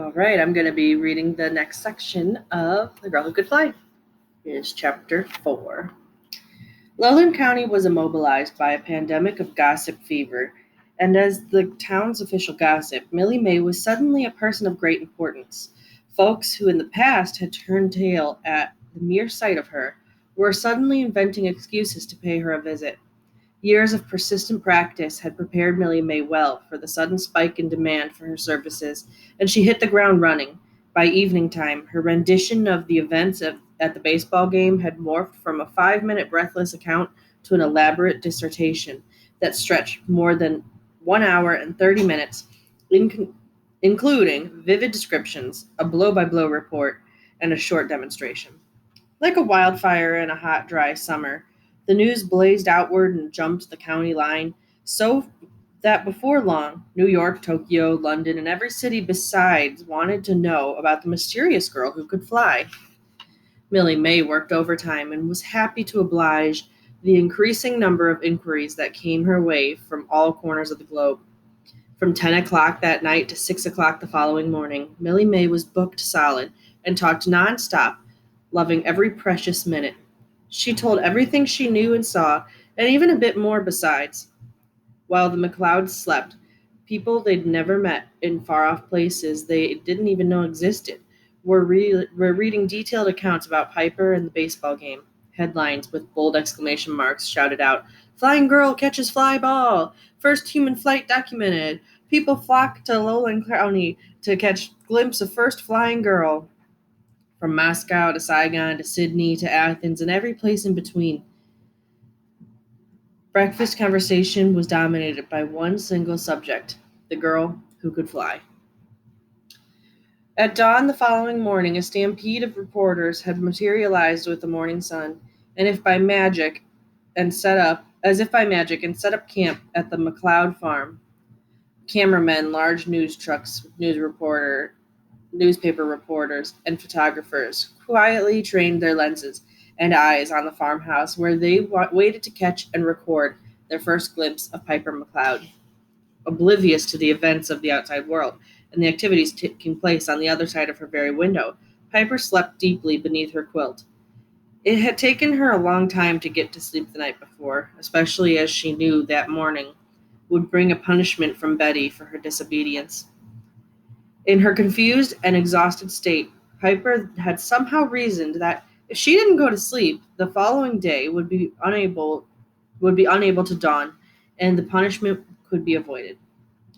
All right, I'm going to be reading the next section of The Girl Who Could Fly. Here's chapter 4. Lowland County was immobilized by a pandemic of gossip fever, and as the town's official gossip, Millie May was suddenly a person of great importance. Folks who in the past had turned tail at the mere sight of her were suddenly inventing excuses to pay her a visit. Years of persistent practice had prepared Millie May well for the sudden spike in demand for her services, and she hit the ground running. By evening time, her rendition of the events at the baseball game had morphed from a 5 minute breathless account to an elaborate dissertation that stretched more than 1 hour and 30 minutes, including vivid descriptions, a blow by blow report, and a short demonstration. Like a wildfire in a hot, dry summer, the news blazed outward and jumped the county line, so that before long, New York, Tokyo, London, and every city besides wanted to know about the mysterious girl who could fly. Millie May worked overtime and was happy to oblige the increasing number of inquiries that came her way from all corners of the globe. From 10 o'clock that night to 6 o'clock the following morning, Millie May was booked solid and talked nonstop, loving every precious minute. She told everything she knew and saw, and even a bit more besides. While the McLeods slept, people they'd never met in far off places they didn't even know existed were reading detailed accounts about Piper and the baseball game. Headlines with bold exclamation marks shouted out, "Flying girl catches fly ball! First human flight documented! People flock to Lowland County to catch glimpse of first flying girl." From Moscow to Saigon to Sydney to Athens and every place in between. Breakfast conversation was dominated by one single subject: the girl who could fly. At dawn the following morning, a stampede of reporters had materialized with the morning sun, and as if by magic, and set up camp at the McLeod farm. Cameramen, large news trucks, newspaper reporters, and photographers quietly trained their lenses and eyes on the farmhouse where they waited to catch and record their first glimpse of Piper McLeod. Oblivious to the events of the outside world and the activities taking place on the other side of her very window, Piper slept deeply beneath her quilt. It had taken her a long time to get to sleep the night before, especially as she knew that morning would bring a punishment from Betty for her disobedience. In her confused and exhausted state, Piper had somehow reasoned that if she didn't go to sleep, the following day would be unable to dawn, and the punishment could be avoided.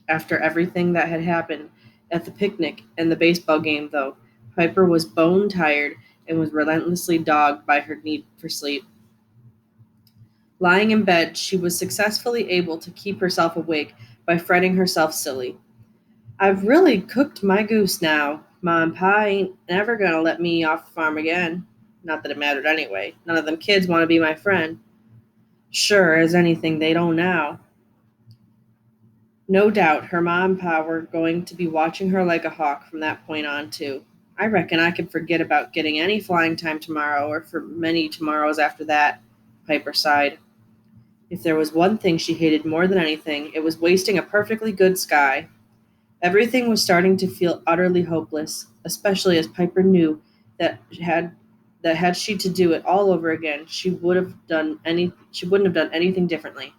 After everything that had happened at the picnic and the baseball game, though, Piper was bone tired and was relentlessly dogged by her need for sleep. Lying in bed, she was successfully able to keep herself awake by fretting herself silly. "I've really cooked my goose now. Ma and Pa ain't never gonna let me off the farm again. Not that it mattered anyway. None of them kids want to be my friend. Sure as anything they don't now." No doubt her ma and pa were going to be watching her like a hawk from that point on, too. "I reckon I can forget about getting any flying time tomorrow or for many tomorrows after that," Piper sighed. If there was one thing she hated more than anything, it was wasting a perfectly good sky. Everything was starting to feel utterly hopeless, especially as Piper knew that had she to do it all over again, she wouldn't have done anything differently.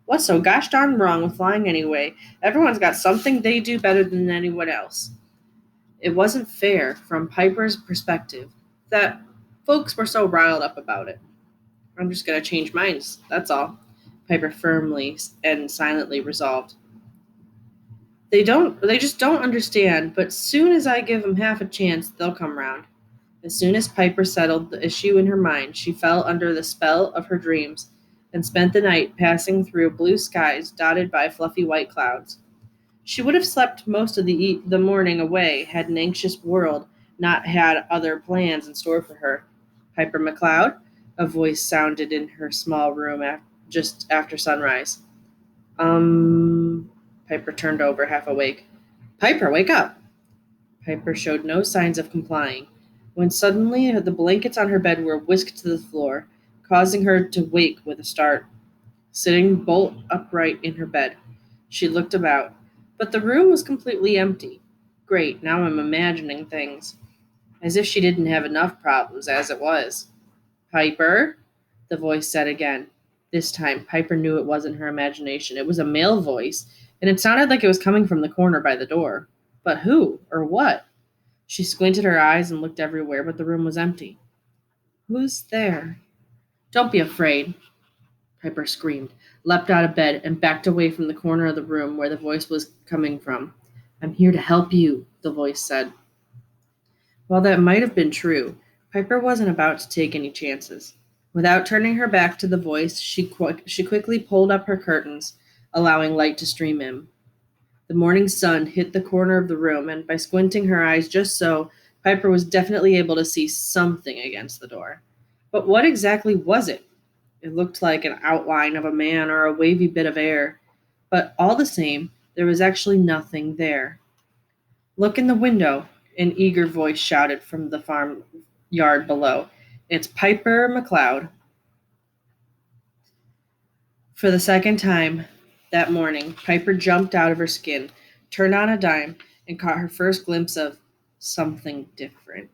What's so gosh darn wrong with flying anyway? Everyone's got something they do better than anyone else. It wasn't fair, from Piper's perspective, that folks were so riled up about it. "I'm just going to change minds, that's all," Piper firmly and silently resolved. They just don't understand, but soon as I give 'em half a chance, they'll come round." As soon as Piper settled the issue in her mind, she fell under the spell of her dreams and spent the night passing through blue skies dotted by fluffy white clouds. She would have slept most of the morning away had an anxious world not had other plans in store for her. "Piper McLeod?" a voice sounded in her small room just after sunrise. Um, Piper turned over, half awake. "Piper, wake up!" Piper showed no signs of complying, when suddenly the blankets on her bed were whisked to the floor, causing her to wake with a start. Sitting bolt upright in her bed, she looked about, but the room was completely empty. Great, now I'm imagining things. As if she didn't have enough problems as it was. Piper? The voice said again. This time, Piper knew it wasn't her imagination. It was a male voice, and it sounded like it was coming from the corner by the door. But who? Or what? She squinted her eyes and looked everywhere, but the room was empty. Who's there? Don't be afraid, Piper screamed, leapt out of bed, and backed away from the corner of the room where the voice was coming from. I'm here to help you, the voice said. While that might have been true, Piper wasn't about to take any chances. Without turning her back to the voice, she quickly pulled up her curtains, allowing light to stream in. The morning sun hit the corner of the room, and by squinting her eyes just so, Piper was definitely able to see something against the door. But what exactly was it? It looked like an outline of a man or a wavy bit of air. But all the same, there was actually nothing there. Look in the window, an eager voice shouted from the farm yard below. It's Piper McLeod. For the second time that morning, Piper jumped out of her skin, turned on a dime, and caught her first glimpse of something different.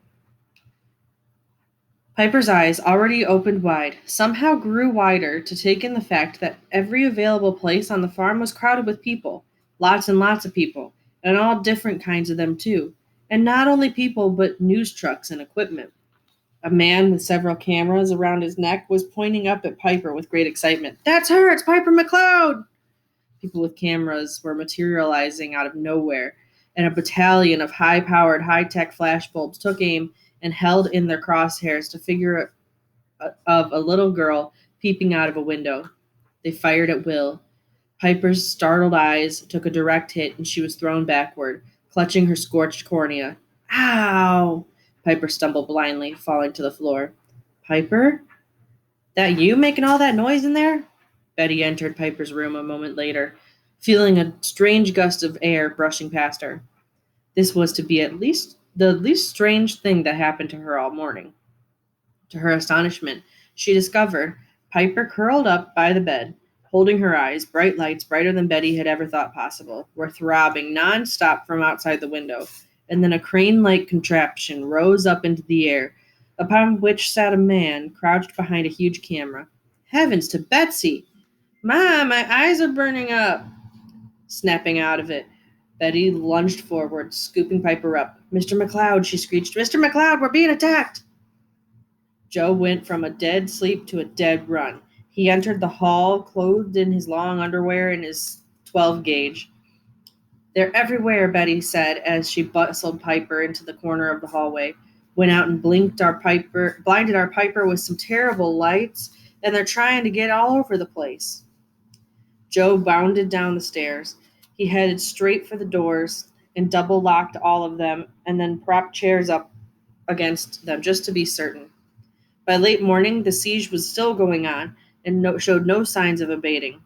Piper's eyes, already opened wide, somehow grew wider to take in the fact that every available place on the farm was crowded with people. Lots and lots of people, and all different kinds of them, too. And not only people, but news trucks and equipment. A man with several cameras around his neck was pointing up at Piper with great excitement. That's her! It's Piper McLeod! People with cameras were materializing out of nowhere, and a battalion of high powered, high tech flashbulbs took aim and held in their crosshairs to figure of a little girl peeping out of a window. They fired at will. Piper's startled eyes took a direct hit and she was thrown backward, clutching her scorched cornea. Ow! Piper stumbled blindly, falling to the floor. Piper? That you making all that noise in there? Betty entered Piper's room a moment later, feeling a strange gust of air brushing past her. This was to be at least the least strange thing that happened to her all morning. To her astonishment, she discovered Piper curled up by the bed, holding her eyes. Bright lights, brighter than Betty had ever thought possible, were throbbing nonstop from outside the window, and then a crane-like contraption rose up into the air, upon which sat a man crouched behind a huge camera. Heavens to Betsy! Ma, my eyes are burning up! Snapping out of it, Betty lunged forward, scooping Piper up. Mr. McLeod, she screeched. Mr. McLeod, we're being attacked! Joe went from a dead sleep to a dead run. He entered the hall, clothed in his long underwear and his 12 gauge. They're everywhere, Betty said as she bustled Piper into the corner of the hallway. Went out and blinded our Piper with some terrible lights, and they're trying to get all over the place. Joe bounded down the stairs. He headed straight for the doors and double locked all of them and then propped chairs up against them just to be certain. By late morning, the siege was still going on and showed no signs of abating.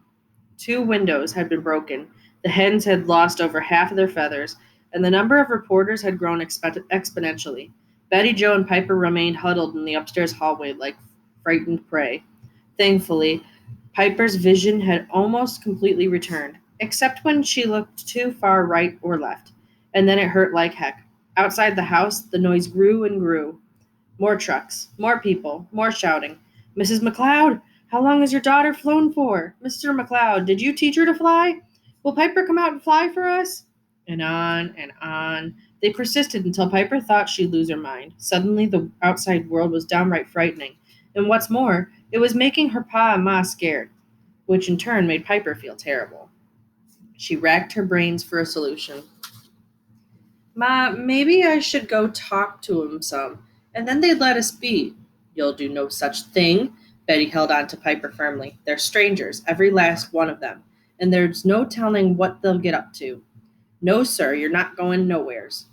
2 windows had been broken, the hens had lost over half of their feathers, and the number of reporters had grown exponentially. Betty, Joe, and Piper remained huddled in the upstairs hallway like frightened prey. Thankfully, Piper's vision had almost completely returned, except when she looked too far right or left, and then it hurt like heck. Outside the house, the noise grew and grew. More trucks, more people, more shouting. Mrs. McLeod, how long has your daughter flown for? Mr. McLeod, did you teach her to fly? Will Piper come out and fly for us? And on and on. They persisted until Piper thought she'd lose her mind. Suddenly, the outside world was downright frightening. And what's more, it was making her pa and ma scared, which in turn made Piper feel terrible. She racked her brains for a solution. Ma, maybe I should go talk to him some, and then they'd let us be. You'll do no such thing. Betty held on to Piper firmly. They're strangers, every last one of them, and there's no telling what they'll get up to. No, sir, you're not going nowheres.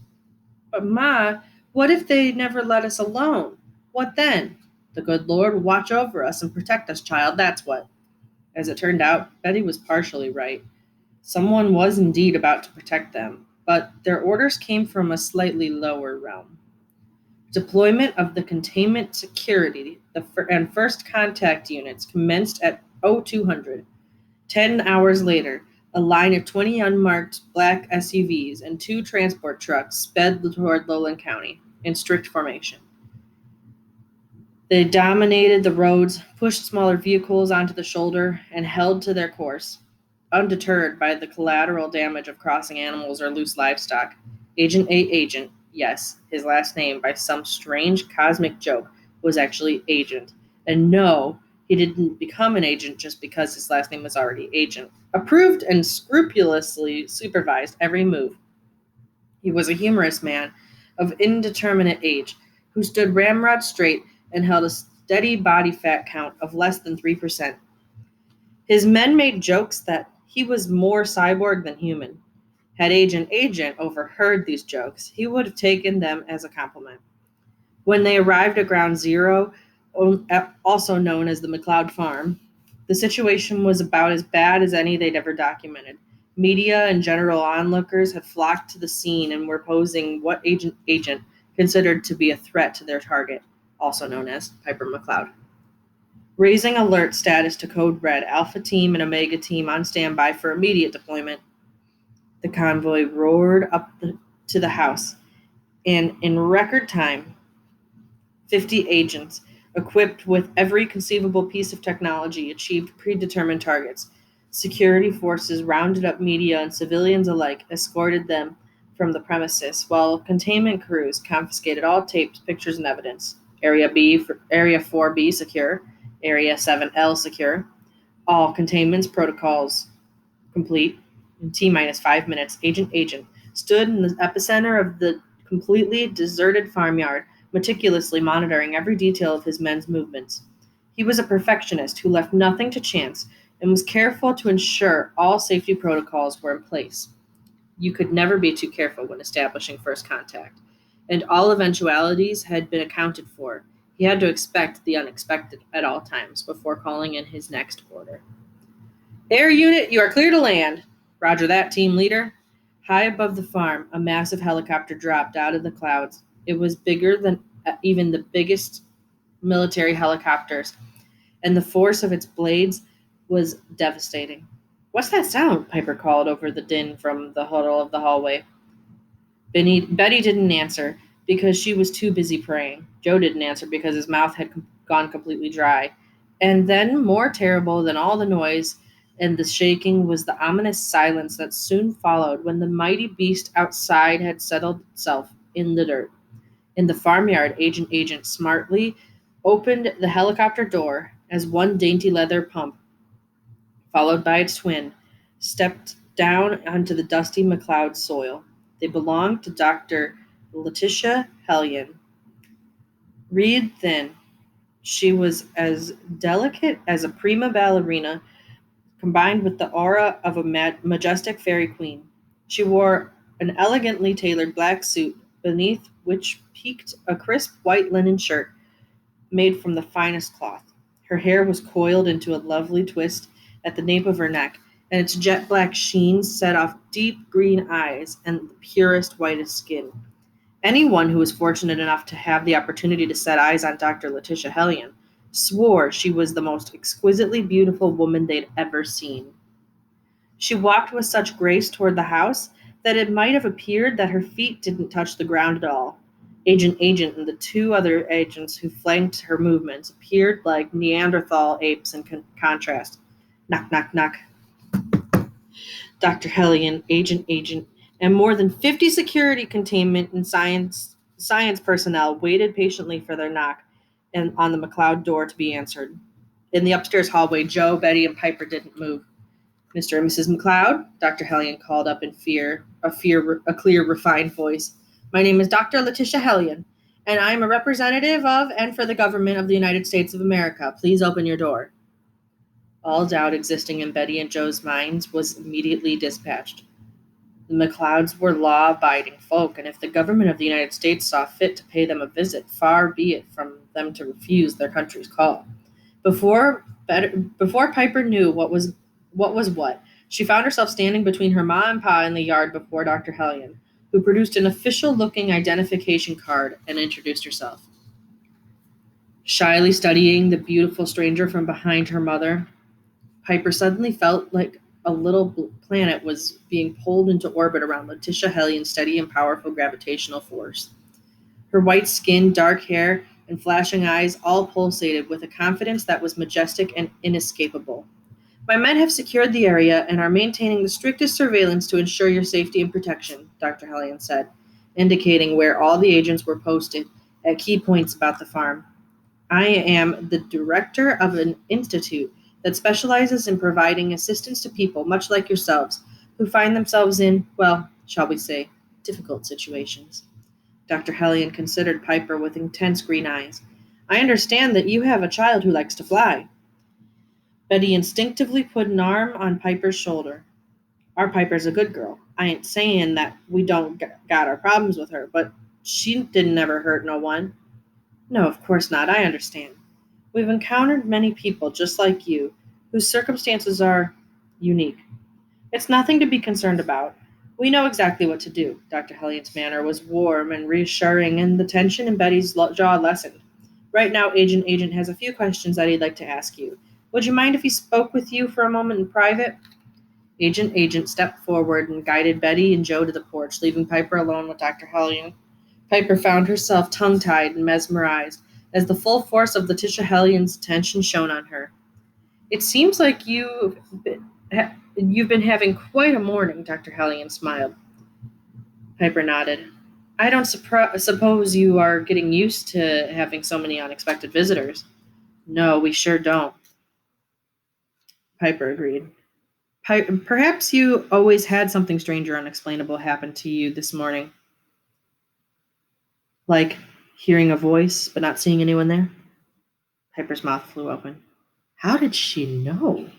But, Ma, what if they never let us alone? What then? The good Lord will watch over us and protect us, child, that's what. As it turned out, Betty was partially right. Someone was indeed about to protect them, but their orders came from a slightly lower realm. Deployment of the containment security and first contact units commenced at 0200. 10 hours later, A line of 20 unmarked black SUVs and 2 transport trucks sped toward Lowland County in strict formation. They dominated the roads, pushed smaller vehicles onto the shoulder, and held to their course. Undeterred by the collateral damage of crossing animals or loose livestock, Agent A. Agent, yes, his last name by some strange cosmic joke was actually Agent. And no, he didn't become an agent just because his last name was already Agent. Approved and scrupulously supervised every move. He was a humorous man of indeterminate age who stood ramrod straight and held a steady body fat count of less than 3%. His men made jokes that he was more cyborg than human. Had Agent overheard these jokes, he would have taken them as a compliment. When they arrived at Ground Zero, also known as the McLeod Farm, the situation was about as bad as any they'd ever documented. Media and general onlookers had flocked to the scene and were posing what Agent considered to be a threat to their target, also known as Piper McLeod. Raising alert status to Code Red, Alpha Team and Omega Team on standby for immediate deployment. The convoy roared up to the house, and in record time, 50 agents, equipped with every conceivable piece of technology, achieved predetermined targets. Security forces rounded up media and civilians alike, escorted them from the premises, while containment crews confiscated all tapes, pictures, and evidence. Area 4B secure, Area 7L secure. All containment protocols complete. In T-minus 5 minutes, Agent stood in the epicenter of the completely deserted farmyard, meticulously monitoring every detail of his men's movements. He was a perfectionist who left nothing to chance and was careful to ensure all safety protocols were in place. You could never be too careful when establishing first contact, and all eventualities had been accounted for. He had to expect the unexpected at all times before calling in his next order. Air unit, you are clear to land. Roger that, team leader. High above the farm, a massive helicopter dropped out of the clouds. It was bigger than even the biggest military helicopters, and the force of its blades was devastating. What's that sound? Piper called over the din from the huddle of the hallway. Betty didn't answer because she was too busy praying. Joe didn't answer because his mouth had gone completely dry. And then, more terrible than all the noise and the shaking was the ominous silence that soon followed when the mighty beast outside had settled itself in the dirt. In the farmyard, Agent smartly opened the helicopter door as one dainty leather pump, followed by its twin, stepped down onto the dusty McLeod soil. They belonged to Dr. Letitia Hellion. Reed thin, she was as delicate as a prima ballerina, combined with the aura of a majestic fairy queen. She wore an elegantly tailored black suit, beneath which peeked a crisp white linen shirt made from the finest cloth. Her hair was coiled into a lovely twist at the nape of her neck, and its jet black sheen set off deep green eyes and the purest, whitest skin. Anyone who was fortunate enough to have the opportunity to set eyes on Dr. Letitia Hellion swore she was the most exquisitely beautiful woman they'd ever seen. She walked with such grace toward the house that it might have appeared that her feet didn't touch the ground at all. Agent and the 2 other agents who flanked her movements appeared like Neanderthal apes in contrast. Knock, knock, knock. Dr. Hellion, Agent, and more than 50 security containment and science personnel waited patiently for their knock and on the McLeod door to be answered. In the upstairs hallway, Joe, Betty, and Piper didn't move. Mr. and Mrs. McLeod, Dr. Hellion called up in a clear, refined voice. My name is Dr. Letitia Hellion, and I am a representative of and for the government of the United States of America. Please open your door. All doubt existing in Betty and Joe's minds was immediately dispatched. The McLeods were law-abiding folk, and if the government of the United States saw fit to pay them a visit, far be it from them to refuse their country's call. Before Piper knew what was what, she found herself standing between her ma and pa in the yard before Dr. Hellion, who produced an official-looking identification card and introduced herself. Shyly studying the beautiful stranger from behind her mother, Piper suddenly felt like a little planet was being pulled into orbit around Letitia Hellion's steady and powerful gravitational force. Her white skin, dark hair, and flashing eyes all pulsated with a confidence that was majestic and inescapable. My men have secured the area and are maintaining the strictest surveillance to ensure your safety and protection, Dr. Hellion said, indicating where all the agents were posted at key points about the farm. I am the director of an institute that specializes in providing assistance to people much like yourselves who find themselves in, well, shall we say, difficult situations. Dr. Hellion considered Piper with intense green eyes. I understand that you have a child who likes to fly. Betty instinctively put an arm on Piper's shoulder. Our Piper's a good girl. I ain't saying that we don't got our problems with her, but she didn't ever hurt no one. No, of course not. I understand. We've encountered many people just like you whose circumstances are unique. It's nothing to be concerned about. We know exactly what to do. Dr. Hellion's manner was warm and reassuring, and the tension in Betty's jaw lessened. Right now, Agent has a few questions that he'd like to ask you. Would you mind if he spoke with you for a moment in private? Agent stepped forward and guided Betty and Joe to the porch, leaving Piper alone with Dr. Hellion. Piper found herself tongue-tied and mesmerized as the full force of Letitia Hellion's attention shone on her. It seems like you've been having quite a morning, Dr. Hellion smiled. Piper nodded. I don't suppose you are getting used to having so many unexpected visitors. No, we sure don't, Piper agreed. Perhaps you always had something strange or unexplainable happen to you this morning. Like hearing a voice but not seeing anyone there? Piper's mouth flew open. How did she know?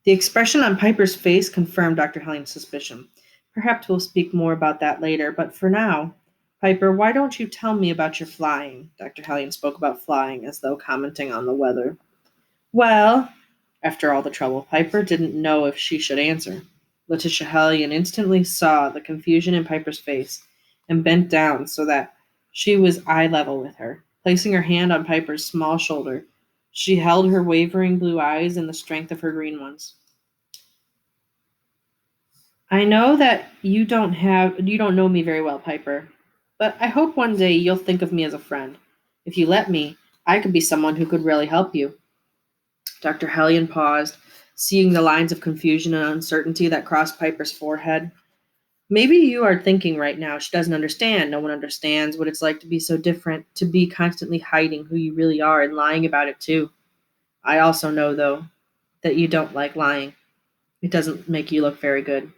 The expression on Piper's face confirmed Dr. Hellion's suspicion. Perhaps we'll speak more about that later, but for now, Piper, why don't you tell me about your flying? Dr. Hellion spoke about flying as though commenting on the weather. Well, after all the trouble, Piper didn't know if she should answer. Letitia Hellion instantly saw the confusion in Piper's face and bent down so that she was eye level with her. Placing her hand on Piper's small shoulder, she held her wavering blue eyes in the strength of her green ones. I know that you don't know me very well, Piper, but I hope one day you'll think of me as a friend. If you let me, I could be someone who could really help you. Dr. Hellion paused, seeing the lines of confusion and uncertainty that crossed Piper's forehead. Maybe you are thinking right now, she doesn't understand. No one understands what it's like to be so different, to be constantly hiding who you really are and lying about it too. I also know, though, that you don't like lying. It doesn't make you look very good.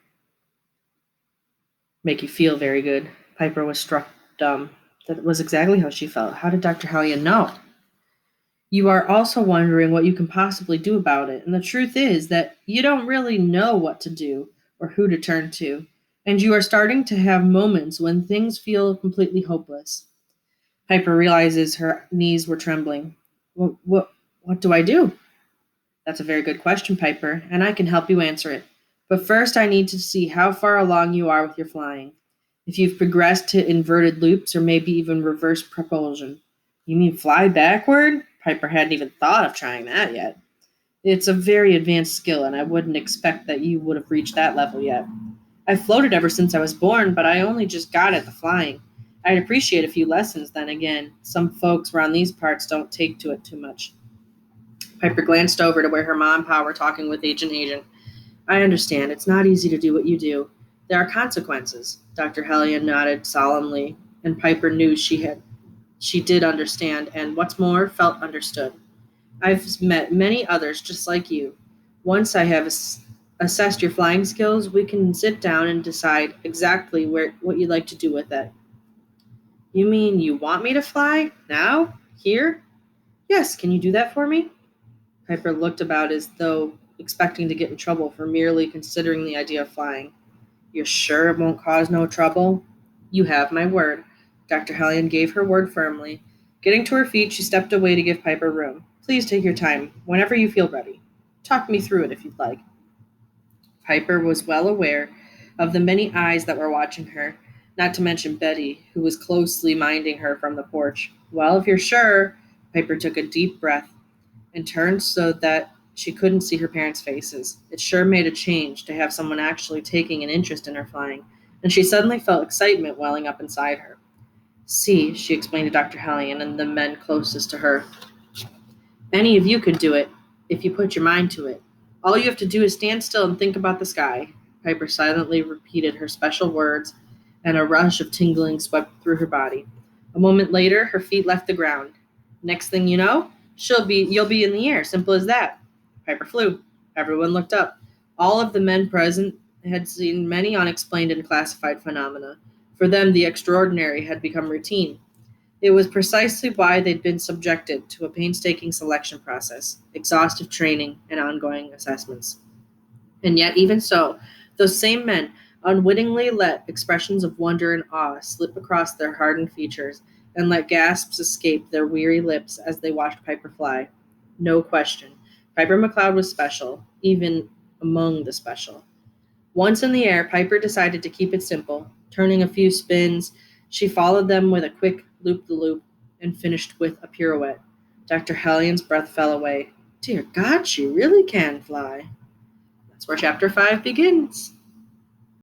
Make you feel very good. Piper was struck dumb. That was exactly how she felt. How did Dr. Hellion know? You are also wondering what you can possibly do about it, and the truth is that you don't really know what to do or who to turn to, and you are starting to have moments when things feel completely hopeless. Piper realizes her knees were trembling. What do I do? That's a very good question, Piper, and I can help you answer it. But first, I need to see how far along you are with your flying. If you've progressed to inverted loops or maybe even reverse propulsion. You mean fly backward? Piper hadn't even thought of trying that yet. It's a very advanced skill, and I wouldn't expect that you would have reached that level yet. I've floated ever since I was born, but I only just got at the flying. I'd appreciate a few lessons then again. Some folks around these parts don't take to it too much. Piper glanced over to where her mom and pa were talking with Agent. I understand. It's not easy to do what you do. There are consequences. Dr. Hellion nodded solemnly, and Piper knew she did understand, and what's more, felt understood. I've met many others just like you. Once I have assessed your flying skills, we can sit down and decide exactly what you'd like to do with it. You mean you want me to fly? Now? Here? Yes, can you do that for me? Piper looked about as though expecting to get in trouble for merely considering the idea of flying. You're sure it won't cause no trouble? You have my word. Dr. Hellion gave her word firmly. Getting to her feet, she stepped away to give Piper room. Please take your time, whenever you feel ready. Talk me through it if you'd like. Piper was well aware of the many eyes that were watching her, not to mention Betty, who was closely minding her from the porch. Well, if you're sure, Piper took a deep breath and turned so that She couldn't see her parents' faces. It sure made a change to have someone actually taking an interest in her flying, and she suddenly felt excitement welling up inside her. See, she explained to Dr. Hellion and the men closest to her. Any of you could do it, if you put your mind to it. All you have to do is stand still and think about the sky. Piper silently repeated her special words, and a rush of tingling swept through her body. A moment later, her feet left the ground. Next thing you know, you'll be in the air, simple as that. Piper flew. Everyone looked up. All of the men present had seen many unexplained and classified phenomena. For them, the extraordinary had become routine. It was precisely why they'd been subjected to a painstaking selection process, exhaustive training, and ongoing assessments. And yet, even so, those same men unwittingly let expressions of wonder and awe slip across their hardened features and let gasps escape their weary lips as they watched Piper fly. No question, Piper McLeod was special, even among the special. Once in the air, Piper decided to keep it simple. Turning a few spins, she followed them with a quick loop-the-loop and finished with a pirouette. Dr. Hellion's breath fell away. Dear God, she really can fly. That's where chapter 5 begins.